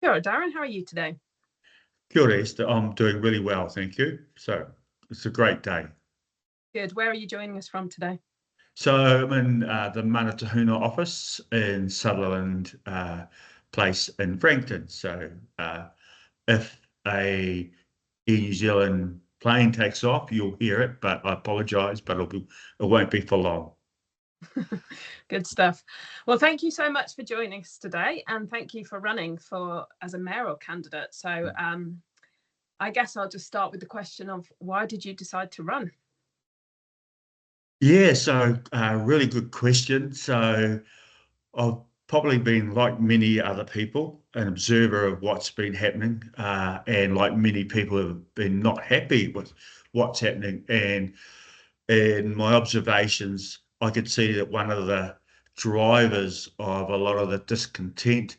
Sure, Darren, how are you today? Kia ora, Esther. I'm doing really well, thank you. So it's a great day. Good. Where are you joining us from today? So I'm in the Manatahuna office in Sutherland Place in Frankton. So if a Air New Zealand plane takes off, you'll hear it, but I apologise, but it won't be for long. Good stuff. Well, thank you so much for joining us today, and thank you for running for as a mayoral candidate. So, I guess I'll just start with the question of why did you decide to run? Yeah, so really good question. So I've probably been, like many other people, an observer of what's been happening, and like many people have been not happy with what's happening. And in my observations, I could see that one of the drivers of a lot of the discontent,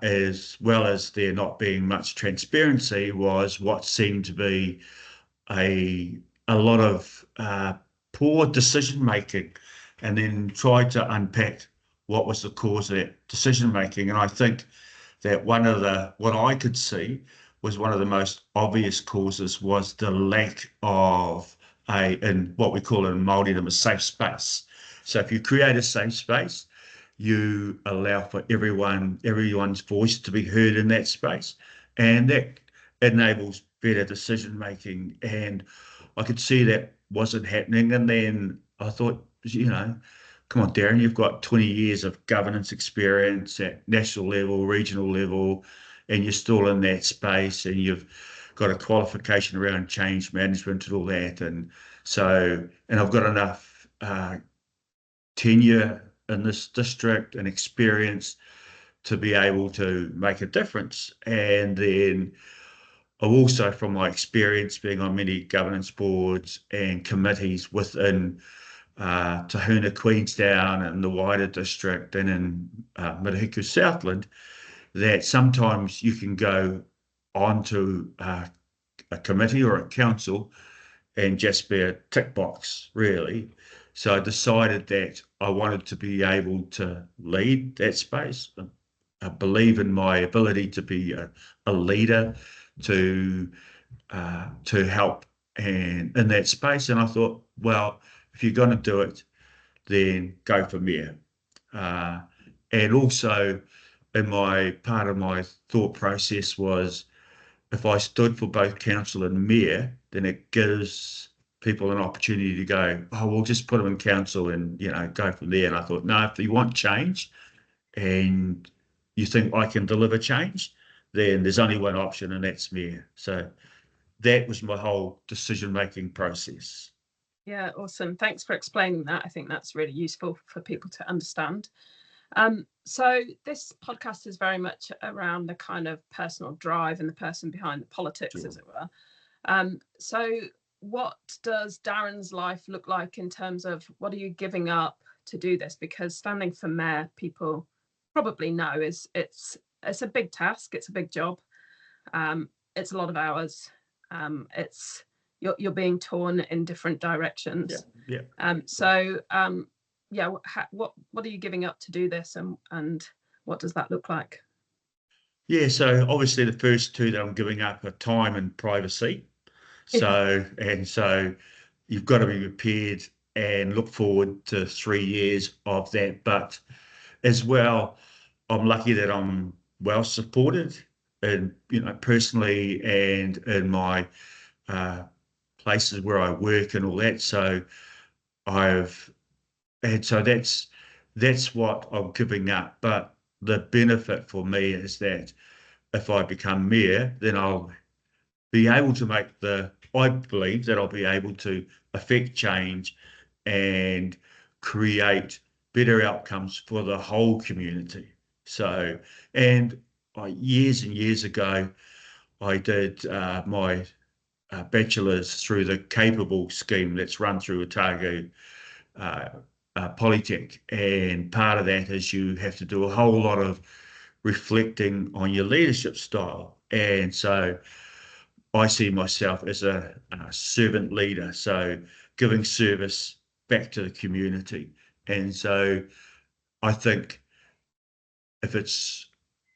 as well as there not being much transparency, was what seemed to be a a lot of poor decision making, and then tried to unpack what was the cause of that decision making. And I think that one of the what I could see was one of the most obvious causes was the lack of in what we call in Māoridom a safe space. So if you create a safe space, you allow for everyone's voice to be heard in that space, and that enables better decision making. And I could see that wasn't happening. And then I thought, come on, Darren, you've got 20 years of governance experience at national level, regional level, and you're still in that space, and you've got a qualification around change management and all that. And I've got enough tenure in this district and experience to be able to make a difference. And then also, from my experience being on many governance boards and committees within Tahuna, Queenstown, and the wider district, and in Mirihiku Southland, that sometimes you can go onto a committee or a council and just be a tick box, really. So I decided that I wanted to be able to lead that space. I believe in my ability to be a leader, to help and in that space. And I thought, well, if you're going to do it, then go for mayor. Uh, and also, in my part of my thought process was, if I stood for both council and mayor, then it gives people an opportunity to go, oh, we'll just put them in council and go from there. And I thought, no, if you want change and you think I can deliver change, then there's only one option, and that's mayor. So that was my whole decision-making process. Yeah, awesome. Thanks for explaining that. I think that's really useful for people to understand. So this podcast is very much around the kind of personal drive and the person behind the politics, Sure. as it were. So what does Darren's life look like in terms of what are you giving up to do this? Because standing for mayor, people probably know it's a big task, it's a big job, it's a lot of hours, it's you're being torn in different Yeah, directions. yeah. Yeah, what are you giving up to do this, and what does that look like? Yeah, so obviously the first two that I'm giving up are time and privacy. Yeah, So you've got to be prepared and look forward to 3 years of that. But as well, I'm lucky that I'm well supported, and personally, and in my uh, places where I work and all that. So I've and so that's what I'm giving up. But the benefit for me is that if I become mayor, then I'll be able to I believe that I'll be able to affect change and create better outcomes for the whole community. So, and years and years ago, I did my bachelor's through the Capable scheme that's run through Otago uh, Polytech. And part of that is you have to do a whole lot of reflecting on your leadership style. And so I see myself as a servant leader, so giving service back to the community. And so I think if it's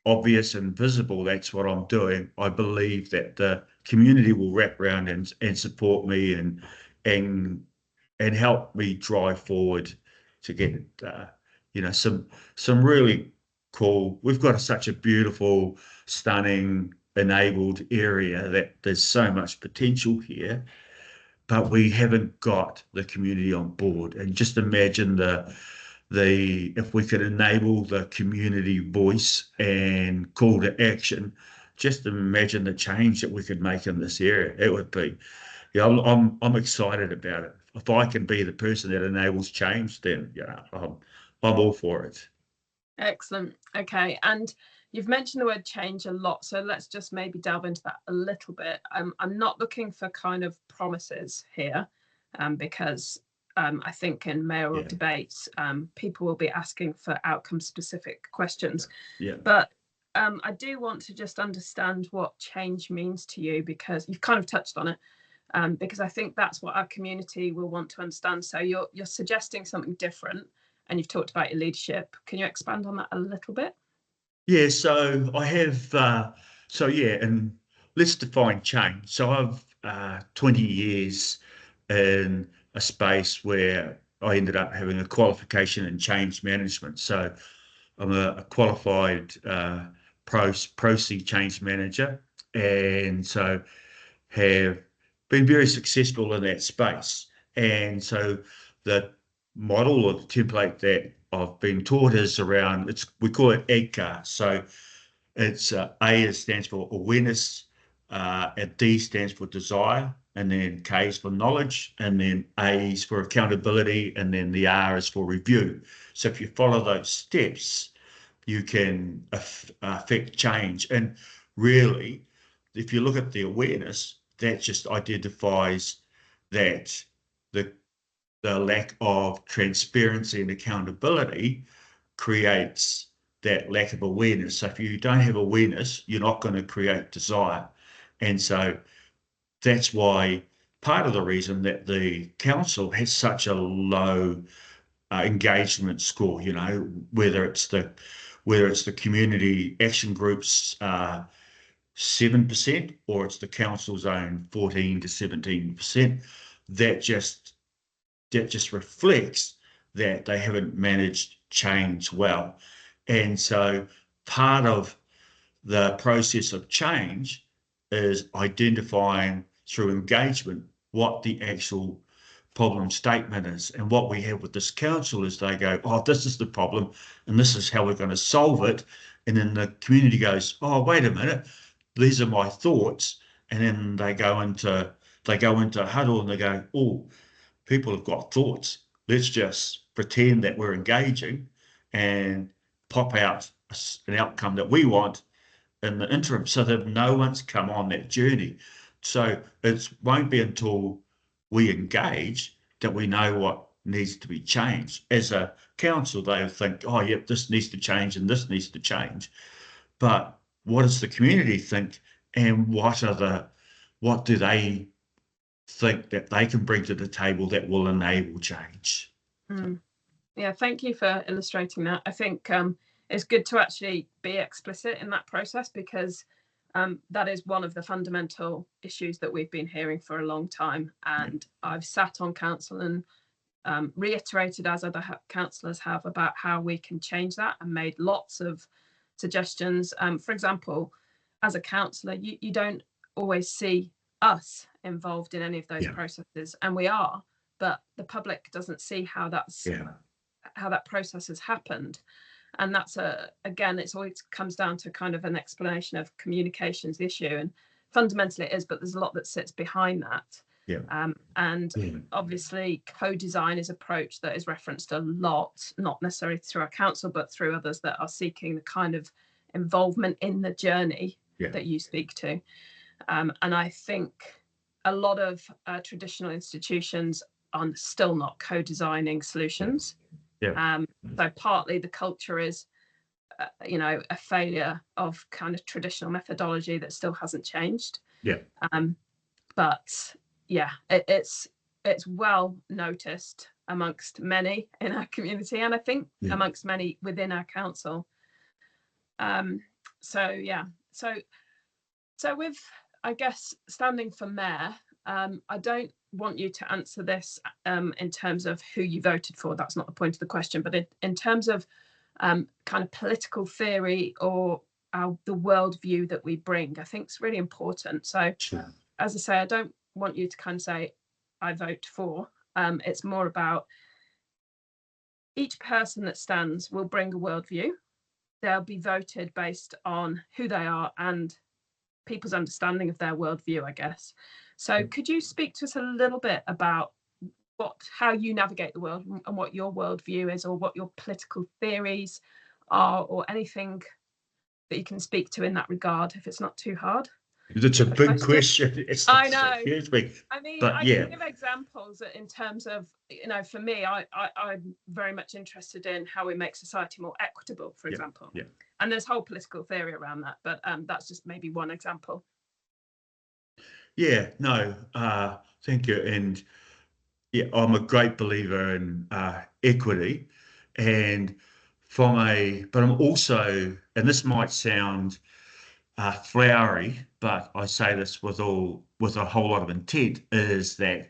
obvious and visible that's what I'm doing, I believe that the community will wrap around and support me and and help me drive forward to get some really cool. We've got such a beautiful, stunning, enabled area that there's so much potential here, but we haven't got the community on board. And just imagine the if we could enable the community voice and call to action, just imagine the change that we could make in this area. It would be, yeah, I'm excited about it. If I can be the person that enables change, then I'm all for it. Excellent. Okay. And you've mentioned the word change a lot. So let's just maybe delve into that a little bit. I'm not looking for kind of promises here, because I think in mayoral debates, people will be asking for outcome specific questions. Yeah. But I do want to just understand what change means to you, because you've kind of touched on it. Because I think that's what our community will want to understand. So you're suggesting something different, and you've talked about your leadership. Can you expand on that a little bit? Yeah, so I have, and let's define change. So I've 20 years in a space where I ended up having a qualification in change management. So I'm a qualified pro-C change manager, and so have been very successful in that space. And so the model or the template that I've been taught is around, we call it AGCAR. So it's A stands for awareness, and D stands for desire, and then K is for knowledge, and then A is for accountability, and then the R is for review. So if you follow those steps, you can affect change. And really, if you look at the awareness, that just identifies that the the lack of transparency and accountability creates that lack of awareness. So if you don't have awareness, you're not going to create desire. And so that's why part of the reason that the council has such a low engagement score, whether it's the community action groups 7% or it's the council's own 14 to 17%, that just reflects that they haven't managed change well. And so part of the process of change is identifying through engagement what the actual problem statement is. And what we have with this council is they go, oh, this is the problem and this is how we're going to solve it. And then the community goes, oh, wait a minute, these are my thoughts. And then they go into a huddle and they go, oh, people have got thoughts. Let's just pretend that we're engaging and pop out an outcome that we want in the interim, so that no one's come on that journey. So it won't be until we engage that we know what needs to be changed. As a council, they'll think, oh, yep, this needs to change and this needs to change. But what does the community think, and what do they think that they can bring to the table that will enable change? Yeah, thank you for illustrating that. I think it's good to actually be explicit in that process, because that is one of the fundamental issues that we've been hearing for a long time. And I've sat on council and reiterated, as other councillors have, about how we can change that, and made lots of suggestions. For example, as a councillor, you don't always see us involved in any of those processes, and we are, but the public doesn't see how that process has happened. And that's again, it's always comes down to kind of an explanation of communications issue, and fundamentally it is, but there's a lot that sits behind that. Obviously co-design is an approach that is referenced a lot, not necessarily through our council, but through others that are seeking the kind of involvement in the journey that you speak to. And I think a lot of traditional institutions are still not co-designing solutions. So partly the culture is, a failure of kind of traditional methodology that still hasn't changed. But it's well noticed amongst many in our community, and I think amongst many within our council. So yeah, so with, I guess, standing for mayor, I don't want you to answer this in terms of who you voted for. That's not the point of the question. But in terms of kind of political theory or the worldview that we bring, I think it's really important. So, Sure. as I say, I don't want you to kind of say, I vote for. It's more about each person that stands will bring a worldview. They'll be voted based on who they are and people's understanding of their worldview, I guess. So could you speak to us a little bit about how you navigate the world and what your worldview is, or what your political theories are, or anything that you can speak to in that regard, if it's not too hard? It's a big question. It's I a know. huge big, I mean, but I yeah, can give examples in terms of, for me, I'm very much interested in how we make society more equitable, for example. yeah. And there's whole political theory around that, but that's just maybe one example. Yeah, no, thank you. And yeah, I'm a great believer in equity, and but I'm also, and this might sound flowery, but I say this with a whole lot of intent, is that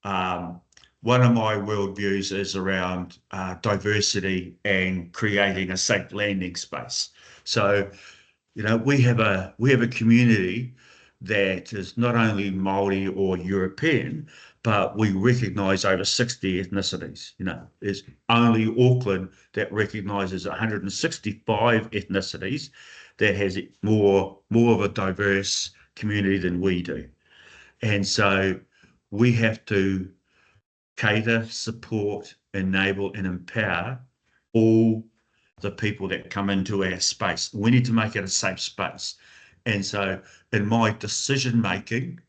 um, one of my worldviews is around diversity and creating a safe landing space. So, we have a community that is not only Maori or European, but we recognise over 60 ethnicities. There's only Auckland that recognises 165 ethnicities, that has more of a diverse community than we do. And so we have to cater, support, enable, and empower all the people that come into our space. We need to make it a safe space. And so in my decision making,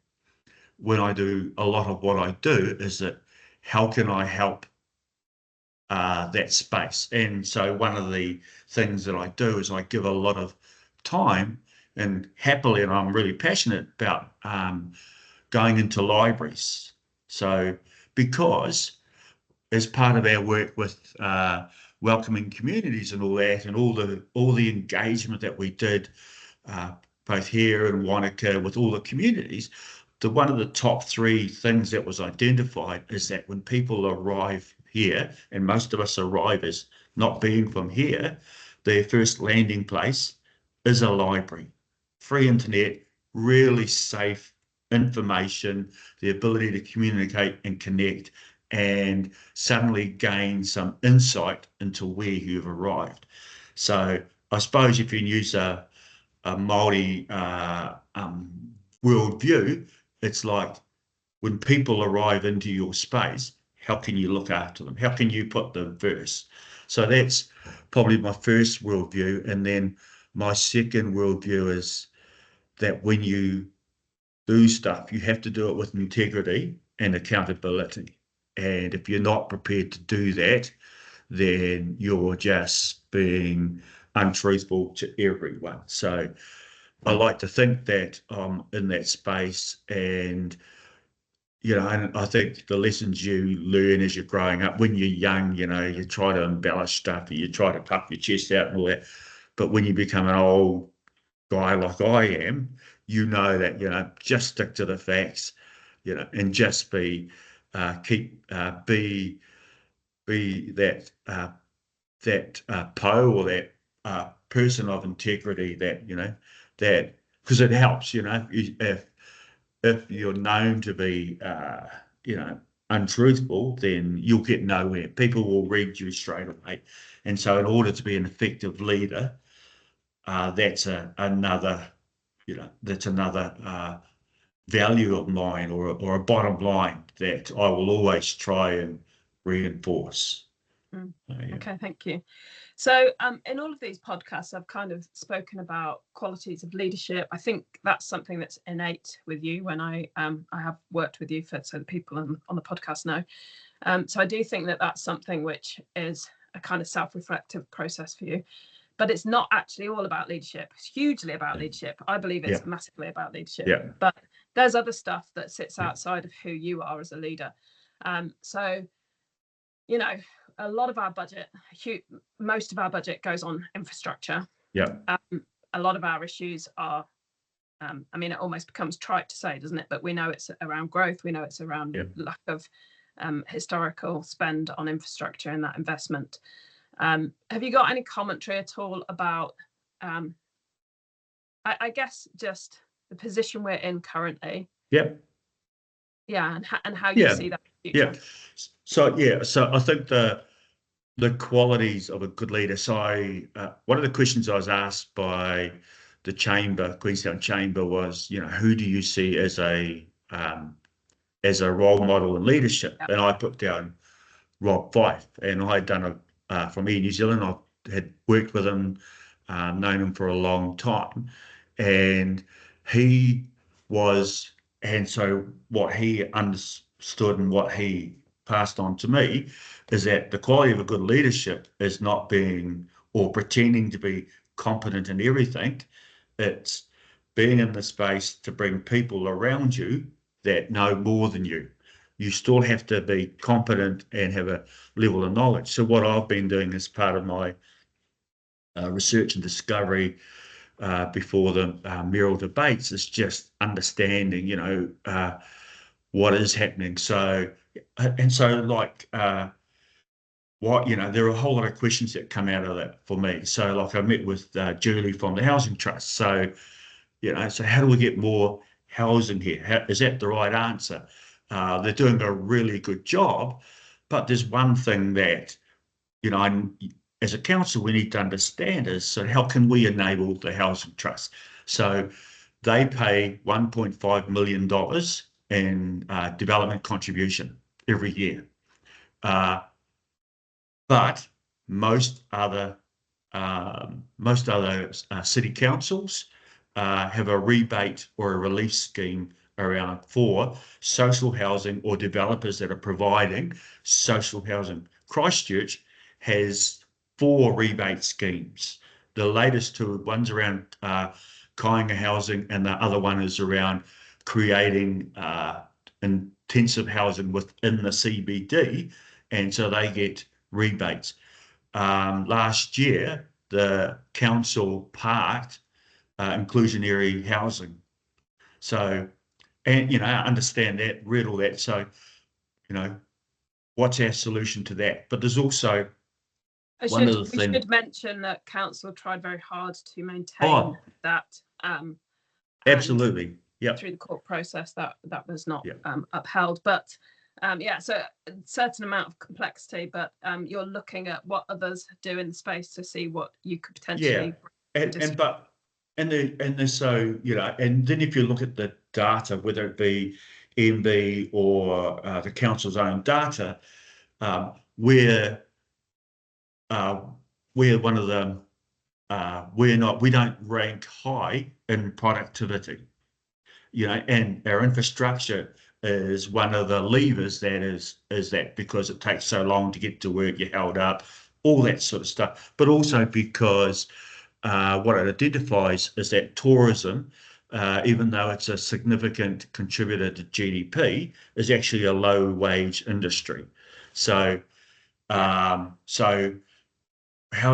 when I do a lot of what I do, is that how can I help that space? And so one of the things that I do is I give a lot of time, and happily, and I'm really passionate about going into libraries. So because as part of our work with welcoming communities and all that, and all the engagement that we did both here in Wanaka with all the communities, one of the top three things that was identified is that when people arrive here, and most of us arrive as not being from here, their first landing place is a library. Free internet, really safe information, the ability to communicate and connect, and suddenly gain some insight into where you've arrived. So I suppose if you use a Māori worldview, it's like when people arrive into your space, how can you look after them? How can you put them first? So that's probably my first worldview. And then my second worldview is that when you do stuff, you have to do it with integrity and accountability. And if you're not prepared to do that, then you're just being untruthful to everyone. So I like to think that I'm in that space, and and I think the lessons you learn as you're growing up, when you're young, you try to embellish stuff, and you try to puff your chest out and all that. But when you become an old guy like I am, that, just stick to the facts, and just be, be that Poe, or that person of integrity, that, because it helps, if you're known to be, untruthful, then you'll get nowhere. People will read you straight away. And so in order to be an effective leader, that's another, value of mine, or a bottom line that I will always try and reinforce. Yeah. Okay, thank you. So in all of these podcasts, I've kind of spoken about qualities of leadership. I think that's something that's innate with you. When I have worked with you, so the people on the podcast know. So I do think that that's something which is a kind of self-reflective process for you. But it's not actually all about leadership. It's hugely about leadership. I believe it's massively about leadership. Yeah. But there's other stuff that sits outside of who you are as a leader. So, a lot of our budget, most of our budget goes on infrastructure. Yeah. a lot of our issues are, I mean, it almost becomes trite to say, doesn't it? But we know it's around growth. We know it's around lack of historical spend on infrastructure and that investment. Have you got any commentary at all about, I guess, just the position we're in currently? Yep. Yeah, and how you see that in the future. So I think the qualities of a good leader. So one of the questions I was asked by the chamber, Queenstown Chamber, was, who do you see as a role model in leadership? And I put down Rob Fife, and I had done from Air New Zealand. I had worked with him, known him for a long time, and he was, and so what he understood and what he passed on to me is that the quality of a good leadership is not being or pretending to be competent in everything. It's being in the space to bring people around you that know more than you. You still have to be competent and have a level of knowledge. So what I've been doing as part of my research and discovery before the Mayoral debates is just understanding, what is happening. So, like, there are a whole lot of questions that come out of that for me. So, like, I met with Julie from the Housing Trust. So, so how do we get more housing here? Is that the right answer? They're doing a really good job, but there's one thing that, as a council, we need to understand is, so how can we enable the Housing Trust? So they pay $1.5 million in development contribution every year. But most other city councils have a rebate or a relief scheme around for social housing or developers that are providing social housing. Christchurch has 4 rebate schemes. The latest 2, one's around Kāinga housing, and the other one is around creating intensive housing within the CBD, and so they get rebates. Last year, the council parked inclusionary housing. So, and, I understand that, read all that. So, what's our solution to that? But there's also we should mention that council tried very hard to maintain that. Absolutely. Yeah. Through the court process, that was not upheld. But so a certain amount of complexity, but you're looking at what others do in the space to see what you could potentially. And then if you look at the data, whether it be MB or the council's own data, we're one of the we don't rank high in productivity, and our infrastructure is one of the levers that is that, because it takes so long to get to work, you're held up, all that sort of stuff. But also because what it identifies is that tourism, even though it's a significant contributor to GDP, is actually a low wage industry. So how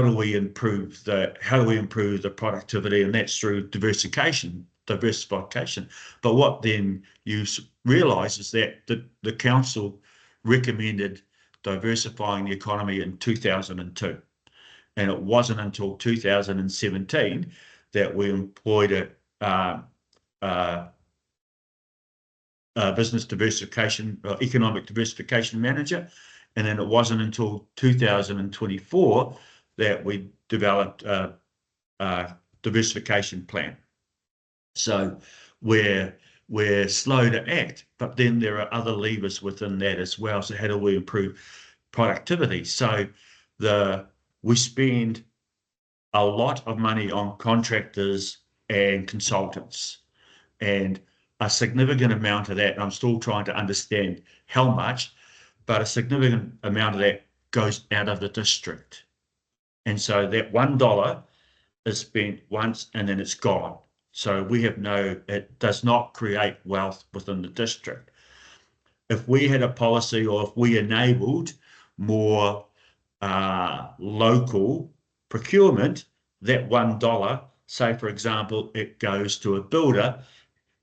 do we improve the productivity? And that's through diversification. But what then you realise is that the council recommended diversifying the economy in 2002, and it wasn't until 2017 that we employed a business diversification, economic diversification manager, and then it wasn't until 2024 that we developed a diversification plan. So we're slow to act, but then there are other levers within that as well. So how do we improve productivity? So we spend a lot of money on contractors and consultants, and a significant amount of that, and I'm still trying to understand how much, but a significant amount of that goes out of the district. And so that $1 is spent once and then it's gone. So it does not create wealth within the district. If we had a policy, or if we enabled more local procurement, that $1 say, for example, it goes to a builder,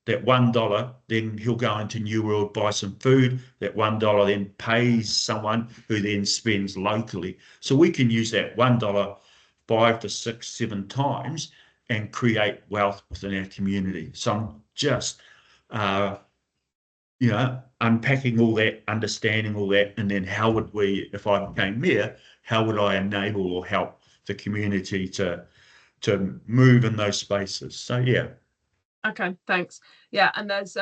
that $1, then he'll go into New World, buy some food. That $1 then pays someone who then spends locally. So we can use that $1 5 to 6, 7 times and create wealth within our community. So I'm just, unpacking all that, understanding all that, and then how would we, if I became mayor, how would I enable or help the community to move in those spaces? So yeah. Okay, thanks. Yeah, and there's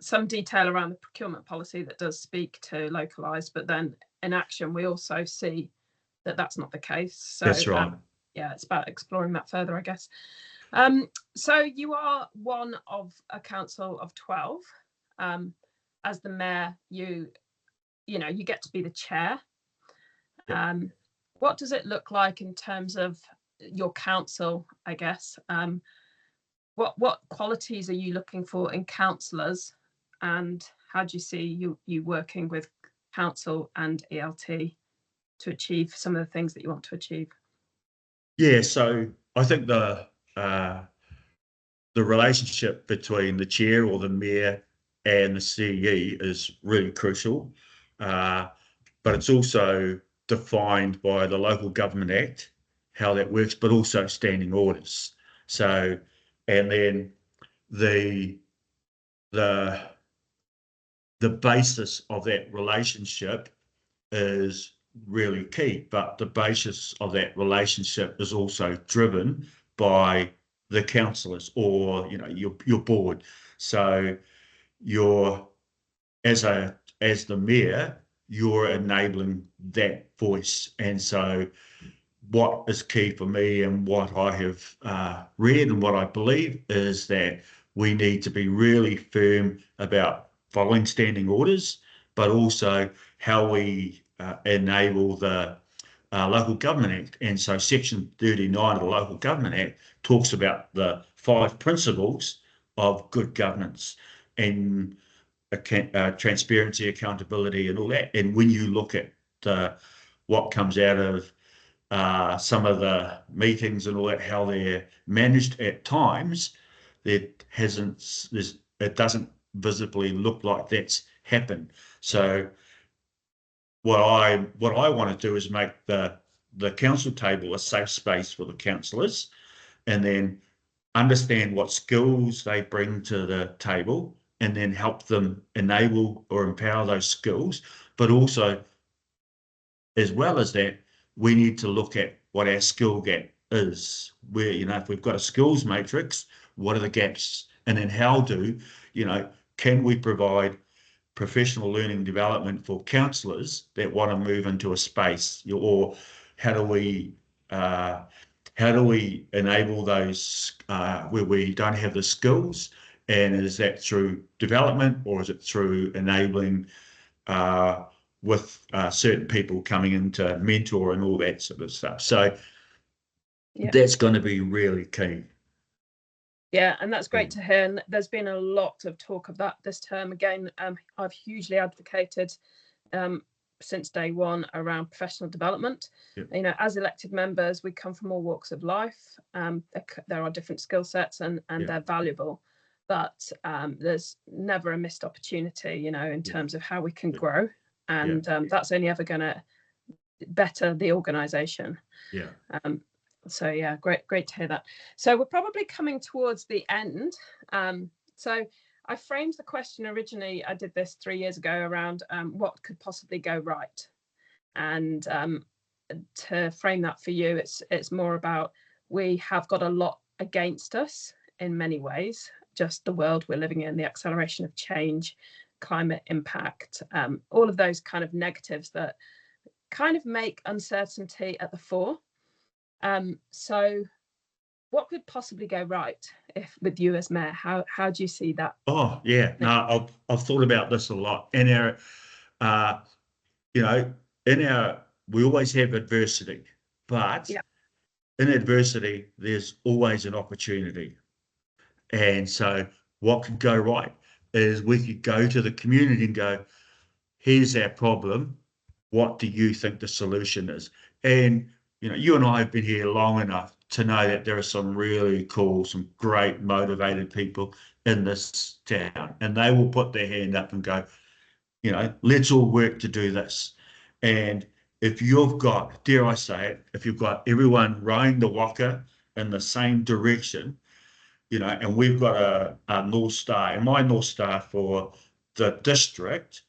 some detail around the procurement policy that does speak to localized, but then in action we also see that that's not the case. So That's right. yeah, it's about exploring that further, I guess. So you are one of a council of 12. As the mayor, you get to be the chair. What does it look like in terms of your council, I guess? What qualities are you looking for in councillors, and how do you see you working with council and ELT to achieve some of the things that you want to achieve? Yeah, so I think the relationship between the chair or the mayor and the CE is really crucial, but it's also defined by the Local Government Act, how that works, but also standing orders. So, and then the the the basis of that relationship is really key, but the basis of that relationship is also driven by the councillors or your board. So you're as the mayor, you're enabling that voice. And so what is key for me and what I have read and what I believe is that we need to be really firm about following standing orders, but also how we enable the Local Government Act. And so Section 39 of the Local Government Act talks about the 5 principles of good governance and transparency, accountability, and all that. And when you look at what comes out of some of the meetings and all that, how they're managed at times, it doesn't visibly look like that's happened. So what I want to do is make the council table a safe space for the councillors, and then understand what skills they bring to the table, and then help them enable or empower those skills. But also, as well as that, we need to look at what our skill gap is. Where, if we've got a skills matrix, what are the gaps? And then can we provide professional learning development for counsellors that want to move into a space? Or how do we enable those where we don't have the skills? And is that through development, or is it through enabling with certain people coming in to mentor and all that sort of stuff? So that's going to be really key. Yeah, and that's great to hear. And there's been a lot of talk of that this term. Again, I've hugely advocated since day one around professional development. Yeah. As elected members, we come from all walks of life. There are different skill sets, and they're valuable. But there's never a missed opportunity, in terms of how we can grow. And that's only ever going to better the organisation. Yeah. So yeah, great to hear that. So we're probably coming towards the end. So I framed the question originally, I did this 3 years ago, around what could possibly go right. And to frame that for you, it's more about, we have got a lot against us in many ways, just the world we're living in, the acceleration of change, climate impact, all of those kind of negatives that kind of make uncertainty at the fore. So what could possibly go right with you as mayor? How do you see that? Oh yeah, no, I've thought about this a lot. In our, we always have adversity, but in adversity, there's always an opportunity. And so what could go right is we could go to the community and go, here's our problem. What do you think the solution is? And You know, you and I have been here long enough to know that there are some really cool, some great motivated people in this town, and they will put their hand up and go, you know, let's all work to do this. And if you've got, dare I say it, if you've got everyone rowing the waka in the same direction, you know, and we've got a North Star, and my North Star for the district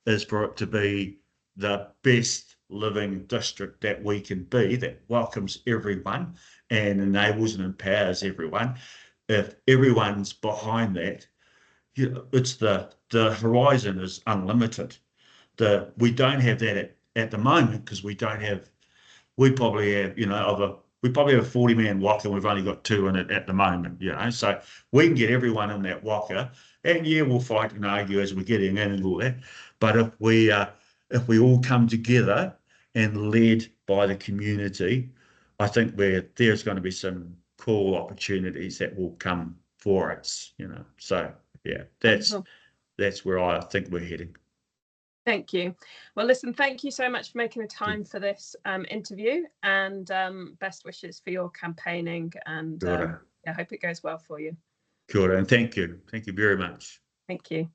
is for it to be the best living district that we can be, that welcomes everyone and enables and empowers everyone. If everyone's behind that, you know, it's the horizon is unlimited. We don't have that at the moment because we probably have, you know, we probably have a 40-man waka and we've only got 2 in it at the moment, you know. So we can get everyone in that waka, and yeah, we'll fight and argue as we're getting in and all that. But if we all come together and led by the community, I think there's going to be some cool opportunities that will come for us, you know. So yeah, Wonderful. that's where I think we're heading. Thank you. Well, listen, thank you so much for making the time for this interview, and best wishes for your campaigning, and I hope it goes well for you. Kia ora, and thank you. Thank you very much. Thank you.